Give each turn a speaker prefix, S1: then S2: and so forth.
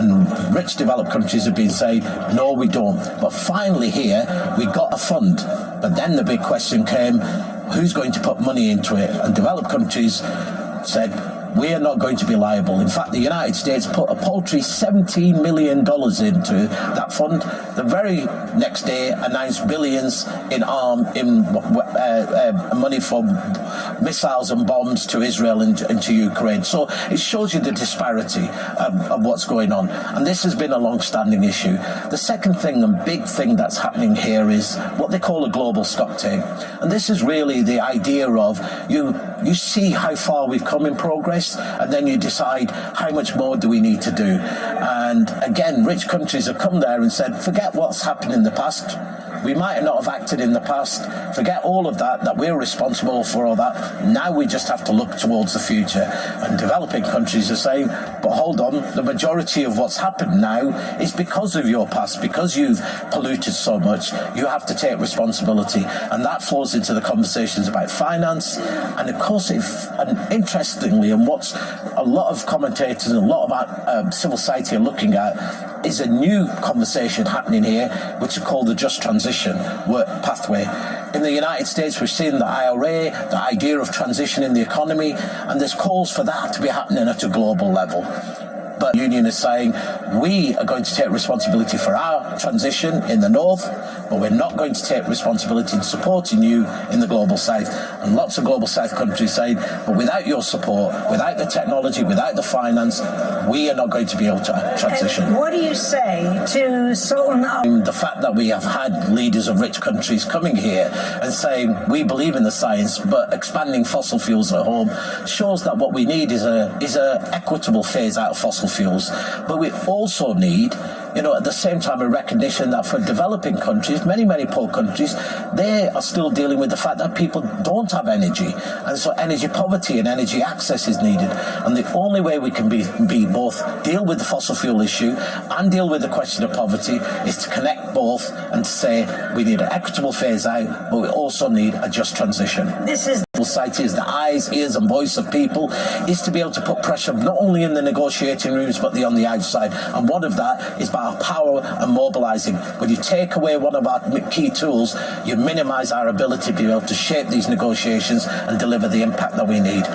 S1: And rich developed countries have been saying, no, we don't. But finally here, we got a fund. But then the big question came, who's going to put money into it? And developed countries said, we are not going to be liable. In fact, the United States put a paltry $17 million into that fund. The very next day announced billions in money for missiles and bombs to Israel and to Ukraine. So it shows you the disparity of what's going on. And this has been a long-standing issue. The second thing and big thing that's happening here is what they call a global stocktake. And this is really the idea of you see how far we've come in progress, and then you decide how much more do we need to do. And again, rich countries have come there and said, forget what's happened in the past. We might not have acted in the past. Forget all of that we're responsible for all that. Now we just have to look towards the future. And developing countries are saying, but hold on, the majority of what's happened now is because of your past, because you've polluted so much. You have to take responsibility. And that flows into the conversations about finance. And of course, interestingly, and what's a lot of commentators and a lot of civil society are looking at is a new conversation happening here, which is called the just transition pathway. In the United States, we've seen the IRA, the idea of transition in the economy, and there's calls for that to be happening at a global level. But the union is saying, we are going to take responsibility for our transition in the north, but we're not going to take responsibility in supporting you in the global south. And lots of global south countries saying, but without your support, without the technology, without the finance, we are not going to be able to transition.
S2: And what do you say to Sultan?
S1: The fact that we have had leaders of rich countries coming here and saying, we believe in the science, but expanding fossil fuels at home shows that what we need is a equitable phase out of fossil fuels. But we also need, at the same time, a recognition that for developing countries, many poor countries, they are still dealing with the fact that people don't have energy. And so energy poverty and energy access is needed. And the only way we can be both deal with the fossil fuel issue and deal with the question of poverty is to connect both and to say we need an equitable phase out, but we also need a just transition.
S2: This is
S1: society is the eyes, ears and voice of people, is to be able to put pressure not only in the negotiating rooms but on the outside. And one of that is by our power and mobilising. When you take away one of our key tools, you minimise our ability to be able to shape these negotiations and deliver the impact that we need.